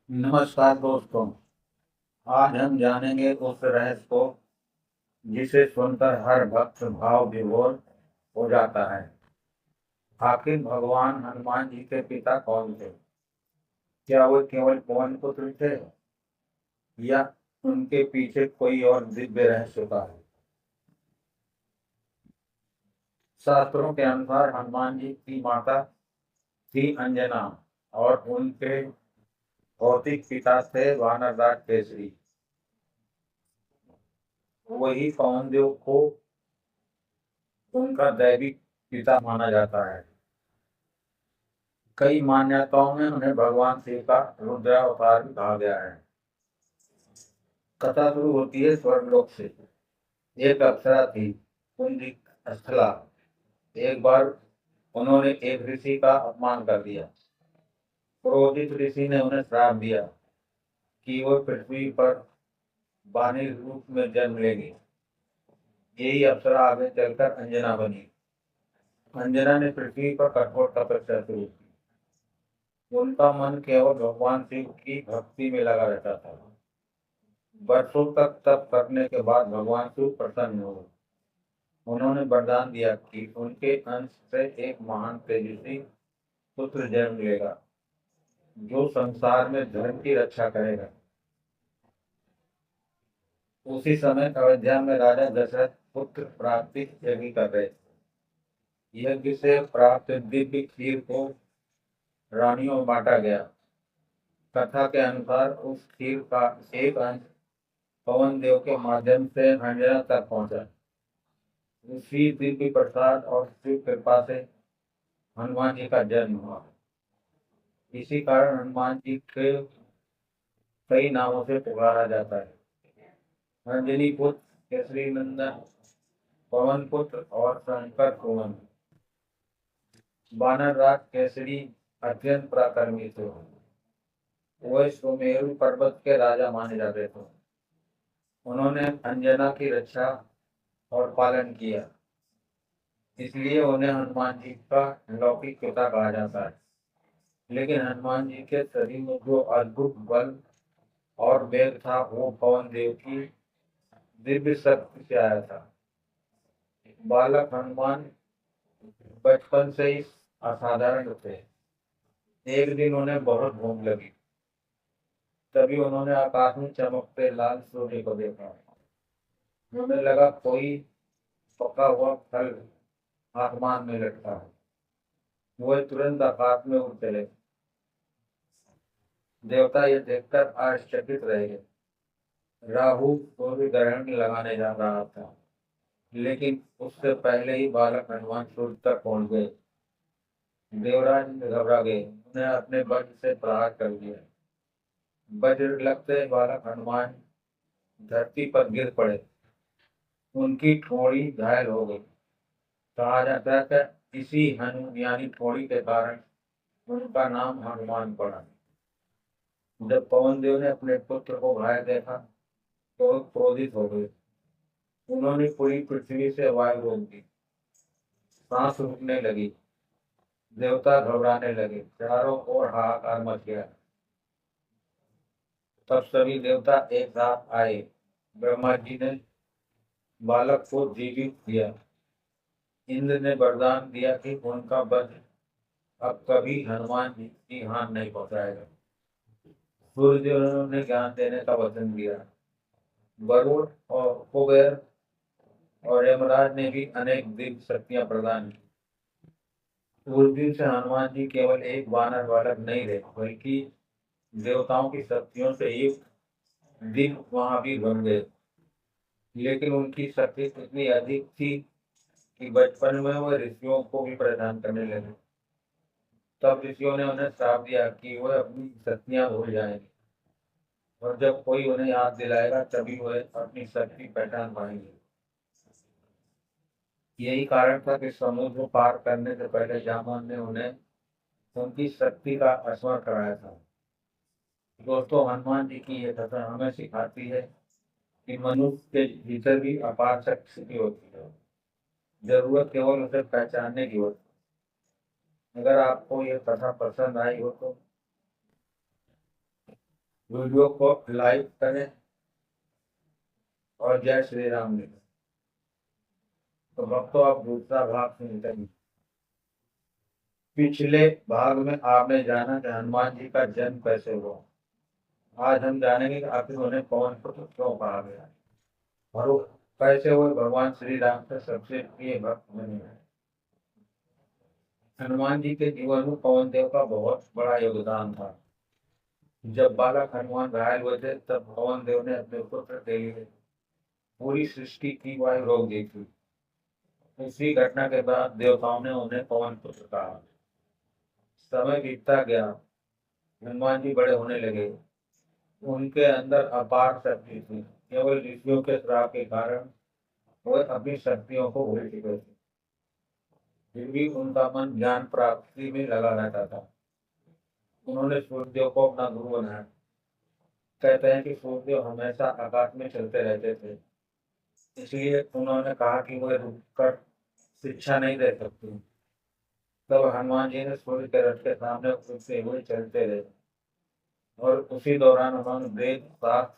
नमस्कार दोस्तों। आज हम जानेंगे उस रहस्य को जिसे सुनकर हर भक्त भाव विभोर हो जाता है। आखिर भगवान हनुमान जी के पिता कौन थे? क्या वो केवल पवन पुत्र थे या उनके पीछे कोई और दिव्य रहस्य था? शास्त्रों के अनुसार हनुमान जी की माता थी अंजना और उनके भौतिक पिता थे वानरराज केसरी। वही पवन देव को उनका दैविक पिता माना जाता है। कई मान्यताओं में उन्हें भगवान शिव का रुद्रावतार भी कहा गया है। कथा शुरू होती है स्वर्गलोक से। एक अप्सरा थी, कुंती स्थला। एक बार उन्होंने एक ऋषि का अपमान कर दिया। क्रोधित ऋषि ने उन्हें श्राप दिया कि वो पृथ्वी पर वानर रूप में जन्म लेंगी। यही अप्सरा आगे चलकर अंजना बनी। अंजना ने पृथ्वी पर कठोर तपस्या शुरू की। उनका मन केवल भगवान शिव की भक्ति में लगा रहता था। वर्षों तक तप करने के बाद भगवान शिव प्रसन्न हुए। उन्होंने वरदान दिया कि उनके अंश से एक महान तेजस्वी पुत्र जन्म लेगा, जो संसार में धर्म की रक्षा करेगा। उसी समय अयोध्या में राजा दशरथ पुत्र प्राप्ति यज्ञ कर रहे थे। यज्ञ से प्राप्त दिव्य खीर को रानियों में बांटा गया। कथा के अनुसार उस खीर का एक अंश पवन देव के माध्यम से अंजना तक पहुंचा। उसी दिव्य प्रसाद और शिव कृपा से हनुमान जी का जन्म हुआ। इसी कारण हनुमान जी के कई नामों से पुकारा जाता है। अंजनी पुत्र, केसरी नंदन, पवन पुत्र और शंकर सुमन। वानर राज केसरी अत्यंत पराक्रमी थे। वह सुमेरु पर्वत के राजा माने जाते थे। उन्होंने अंजना की रक्षा और पालन किया, इसलिए उन्हें हनुमान जी का लौकिक पिता कहा जाता है। लेकिन हनुमान जी के शरीर में जो अद्भुत बल और वेग था, वो पवन देव की दिव्य शक्ति से आया था। बालक हनुमान बचपन से ही असाधारण थे। एक दिन उन्हें बहुत भूख लगी। तभी उन्होंने आकाश में चमकते लाल सूर्य को देखा। उन्हें लगा कोई पका हुआ फल आसमान में लटका है। वह तुरंत आकाश में उड़ चले। देवता ये देखकर आश्चर्यचकित रह गए। राहु सूर्य ग्रहण लगाने जा रहा था, लेकिन उससे पहले ही बालक हनुमान सूर्य तक पहुंच गए। देवराज घबरा गए। उन्हें अपने वज्र से प्रहार कर दिया। वज्र लगते बालक हनुमान धरती पर गिर पड़े। उनकी ठोड़ी घायल हो गई। कहा जाता है कि इसी हनु यानी ठोड़ी के कारण उनका नाम हनुमान पड़ा। जब पवन देव ने अपने पुत्र को घायल देखा तो वो क्रोधित हो गए। उन्होंने पूरी पृथ्वी से वायु रोक दी। सांस रुकने लगी। देवता घबराने लगे। चारों ओर हाहाकार मच गया। तब सभी देवता एक साथ आए। ब्रह्मा जी ने बालक को जीवित किया। इंद्र ने वरदान दिया कि उनका वज्र अब कभी हनुमान जी की हानि नहीं पहुंचाएगा। सूर्यदेव ने ज्ञान देने का वचन दिया। वरुण और कुबेर और यमराज ने भी अनेक दिव्य शक्तियां प्रदान की। उस दिन से हनुमान जी केवल एक वानर बालक नहीं रहे, बल्कि देवताओं की शक्तियों से युक्त दिव्य महावीर बन गए। लेकिन उनकी शक्ति इतनी अधिक थी कि बचपन में वह ऋषियों को भी परेशान करने लगे। तब ऋषियों ने उन्हें श्राप दिया कि वह अपनी शक्तियां भूल जाएंगे, और जब कोई उन्हें याद दिलाएगा तभी वह अपनी शक्ति पहचान पाएंगे। यही कारण था कि समुद्र पार करने से पहले जामवन ने उन्हें उनकी शक्ति का स्मरण कराया था। दोस्तों, हनुमान जी की यह कथा हमें सिखाती है कि मनुष्य के भीतर भी अपार शक्ति होती है। जरूरत केवल उसे पहचानने की होती है। अगर आपको यह कथा पसंद आई हो तो वीडियो को लाइक करें और जय श्री राम लिखें। तो भक्तों आप दूसरा भाग सुनते हैं। पिछले भाग में आपने जाना कि हनुमान जी का जन्म कैसे हुआ। आज हम जानेंगे कि आखिर उन्हें पवन पुत्र क्यों कहा गया और वो कैसे हुए भगवान श्री राम के सबसे प्रिय भक्त बने हैं। हनुमान जी के जीवन में पवन देव का बहुत बड़ा योगदान था। जब बालक हनुमान घायल हुए थे तब पवन देव ने अपने पुत्र के लिए पूरी सृष्टि की वायु रोक दी थी। इसी घटना के बाद देवताओं ने उन्हें पवन पुत्र कहा। समय बीतता गया, हनुमान जी बड़े होने लगे। उनके अंदर अपार शक्ति थी। केवल ऋषियों के श्राप के कारण वह अपनी शक्तियों को भूल चुके थे। फिर भी उनका मन ज्ञान प्राप्ति में लगा रहता था। उन्होंने सूर्यदेव को अपना गुरु बनाया। कहते हैं कि सूर्यदेव हमेशा आकाश में चलते रहते थे, इसलिए उन्होंने कहा कि वह रुककर शिक्षा नहीं दे सकती। तब हनुमान जी ने सूर्य के रथ के सामने उड़ते हुए चलते रहे और उसी दौरान उन्होंने वेद, शास्त्र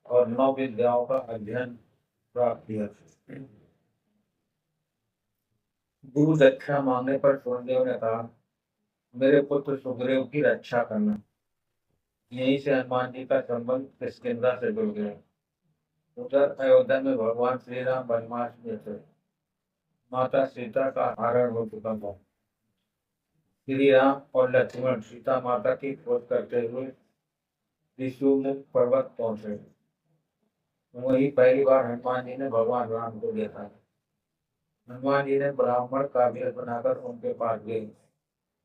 और 9 विद्याओं का अध्ययन प्राप्त किया। गुरु दीक्षा मांगने पर सूर्यदेव ने कहा, मेरे पुत्र सुग्रीव की रक्षा करना। यहीं से हनुमान जी का संबंध किष्किंधा से जुड़ गया। उधर अयोध्या में भगवान श्री राम वनवास में थे। माता सीता का हरण हो चुका था। श्री राम और लक्ष्मण सीता माता की खोज करते हुए ऋषिमुख पर्वत पहुंचे। वही पहली बार हनुमान जी ने भगवान राम को देखा। हनुमान जी ने ब्राह्मण का वेश बनाकर उनके पास गए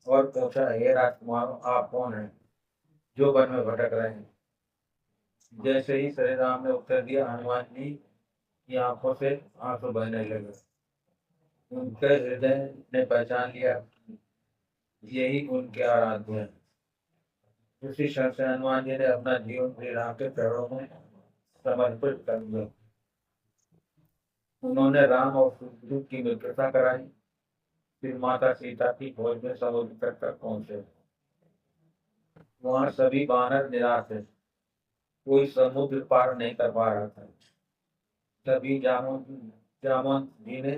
और पूछा, हे राजकुमार, आप कौन हैं जो वन में भटक रहे हैं। जैसे ही श्री राम ने उत्तर दिया, हनुमान जी की आंखों से आंसू बहने लगे। उनके हृदय ने पहचान लिया, यही उनके आराध्य है। उसी क्षण से हनुमान जी ने अपना जीवन श्री राम के चरणों में समर्पित कर दिया। उन्होंने राम और सुग्रीव की मित्रता कराई। फिर माता सीता की खोज में समुद्र तक पहुंचे। वहां सभी वानर निराश थे, कोई समुद्र पार नहीं कर पा रहा था। तभी जामवंत जी ने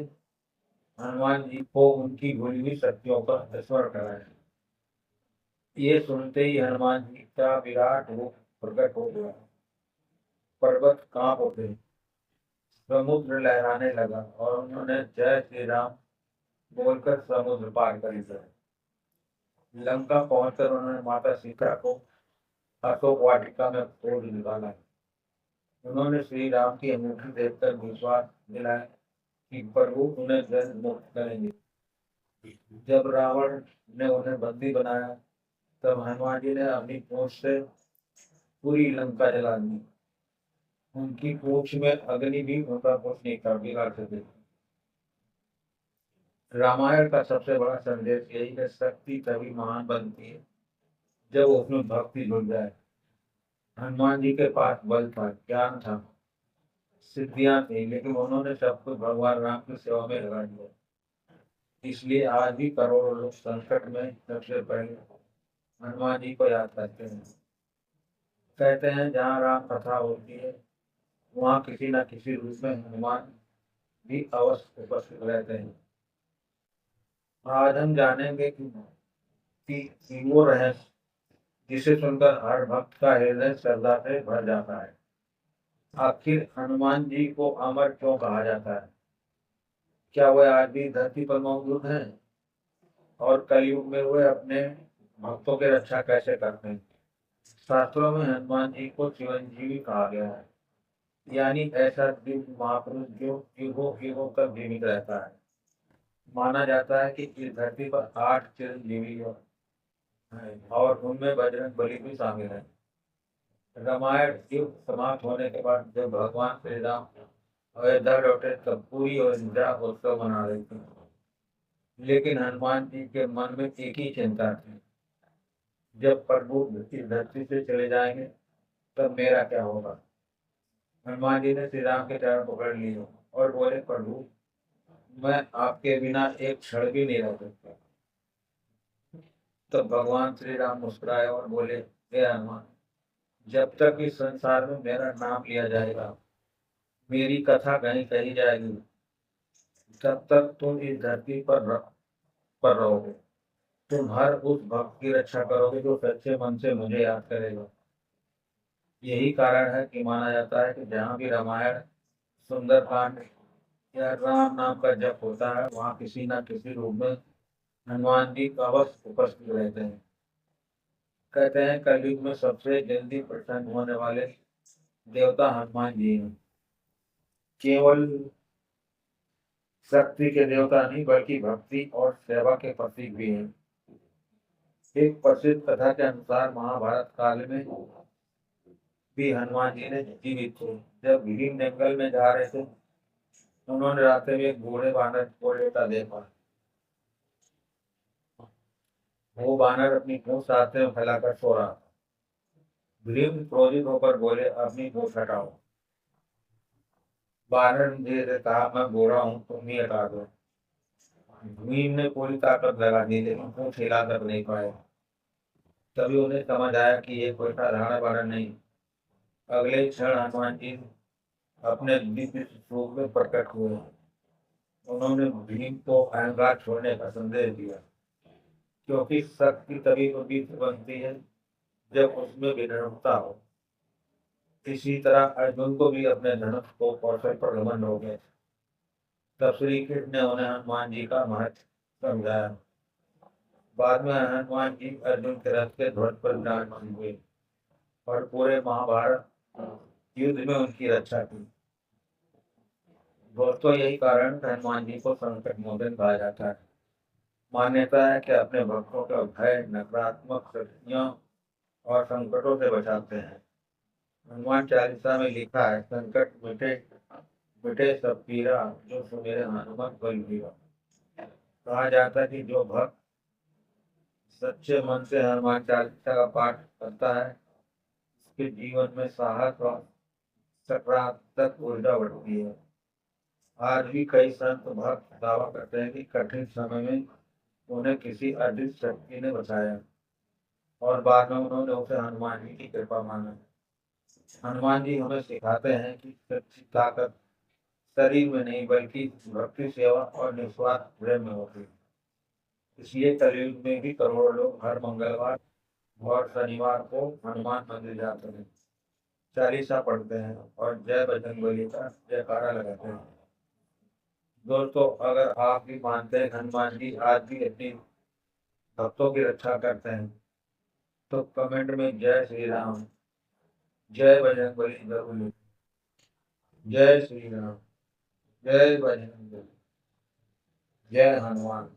हनुमान जी को उनकी भूली हुई शक्तियों का स्मरण कराया। ये सुनते ही हनुमान जी का विराट रूप प्रकट हो गया। पर्वत कांप उठे, समुद्र लहराने लगा और उन्होंने जय श्री राम बोलकर समुद्र पार कर लिया। लंका पहुंचकर उन्होंने माता सीता को अशोक वाटिका में खोज निकाला। उन्होंने श्री राम की अंगूठी देखकर विश्वास दिलाया कि प्रभु उन्हें जल्द मुक्त करेंगे। जब रावण ने उन्हें बंदी बनाया तब हनुमान जी ने अपनी पूंछ से पूरी लंका जला दी। उनकी पूंछ में अग्नि भी उनका कुछ नहीं कर बिगाड़ सके। रामायण का सबसे बड़ा संदेश यही है, शक्ति तभी महान बनती है जब उसमें भक्ति जुड़ जाए। हनुमान जी के पास बल था, ज्ञान था, सिद्धियां थी, लेकिन उन्होंने सब कुछ भगवान राम की सेवा में लगा दिया। इसलिए आज भी करोड़ों लोग संकट में सबसे पहले हनुमान जी को याद करते हैं। कहते हैं जहाँ राम कथा होती है वहाँ किसी न किसी रूप में हनुमान भी अवश्य उपस्थित रहते हैं। आज हम जानेंगे कि वो रहस्य जिसे सुनकर हर भक्त का हृदय श्रद्धा से भर जाता है। आखिर हनुमान जी को अमर क्यों कहा जाता है? क्या वह आज भी धरती पर मौजूद है और कलयुग में वे अपने भक्तों की रक्षा कैसे करते हैं? शास्त्रों में हनुमान जी को चिरंजीवी कहा गया है, यानी ऐसा दिव्य महापुरुष जो युगों युगों तक जीवित रहता है। माना जाता है कि इस धरती पर 8 चिरंजीवी हैं और उनमें बजरंग बली भी शामिल है। रामायण युग समाप्त होने के बाद जब भगवान श्री राम अयोध्या लौटे तब पूरी अयोध्या उत्सव मना रही थी। लेकिन हनुमान जी के मन में एक ही चिंता थी, जब प्रभु इस धरती से चले जाएंगे तब मेरा क्या होगा। हनुमान जी ने श्री राम के चरण पकड़ लिए और बोले, प्रभु मैं आपके बिना एक क्षण भी नहीं रह सकता। तब भगवान श्री राम मुस्कुराए और बोले, हे हनुमान, जब तक इस संसार में मेरा नाम लिया जाएगा, मेरी कथा कहीं कही जाएगी, तब तक तुम इस धरती पर रहोगे। तुम हर उस भक्त की रक्षा करोगे जो सच्चे मन से मुझे याद करेगा। यही कारण है कि माना जाता है कि जहाँ भी रामायण, सुंदरकांड या राम नाम का जप होता है, वहाँ किसी न किसी रूप में हनुमान जी अवश्य उपस्थित रहते हैं। कहते हैं कलयुग में सबसे जल्दी प्रसन्न होने वाले देवता हनुमान जी हैं। केवल शक्ति के देवता नहीं, बल्कि भक्ति और सेवा के प्रतीक भी हैं। एक प्रसिद्ध कथा के अनुसार महाभारत काल में भी हनुमान जी ने जीवित थे। जब भीम जंगल में जा रहे थे, उन्होंने रास्ते में एक बूढ़े बानर को लेटा देखा। वो बानर अपनी पूंछ रास्ते में फैलाकर सो रहा था। भीम क्रोधित होकर बोले, अपनी पूंछ हटाओ। बानर ने धीरे से कहा, मैं बूढ़ा हूँ, तुम ही हटा दो। भीम ने पूरी ताकत लगा दी, लेकिन पूंछ हिला कर नहीं पाए। तभी उन्हें समझ आया कि ये कोई साधारण बानर नहीं। अगले ही क्षण हनुमान जी अपने दिव्य रूप में प्रकट हुए। उन्होंने भीम को अहंकार छोड़ने का संदेश दिया, क्योंकि शक्ति तभी पवित्र बनती है जब उसमें विनम्रता हो। इसी तरह अर्जुन को भी अपने धनुष को कौशल पर घमंड हो गया। तब श्री कृष्ण ने उन्हें हनुमान जी का महत्व समझाया। बाद में हनुमान जी अर्जुन के रथ के ध्वज पर विराजमान हुए और पूरे महाभारत युद्ध में उनकी रक्षा की। दोस्तों, यही कारण हनुमान जी को संकट मोचन कहा जाता है। मान्यता है कि अपने भक्तों का भय, नकारात्मक शक्तियों और संकटों से बचाते हैं। हनुमान चालीसा में लिखा है, संकट मिटे मिटे सब पीरा, जो सुमेरे हनुमत बलबीरा। कहा जाता है कि जो भक्त सच्चे मन से हनुमान चालीसा का पाठ करता है, उसके जीवन में साहस और सकारात्मक ऊर्जा बढ़ती है। आज भी कई संत भक्त दावा करते हैं कि कठिन समय में उन्हें किसी अदृश्य शक्ति ने बचाया और बाद में उन्होंने उसे हनुमान जी की कृपा माना। हनुमान जी हमें सिखाते हैं कि सच्ची ताकत शरीर में नहीं, बल्कि भक्ति, सेवा और निस्वार्थ प्रेम में होती है। इसलिए कलयुग में भी करोड़ों लोग हर मंगलवार और शनिवार को हनुमान मंदिर जाते हैं, चालीसा पढ़ते हैं और जय बजरंगबली का जयकारा लगाते हैं। दोस्तों, अगर आप भी मानते हैं हनुमान जी आज भी अपनी भक्तों की रक्षा करते हैं, तो कमेंट में जय श्री राम, जय बजरंगबली जरूर लिखें। जय श्री राम, जय बजरंगबली, जय हनुमान।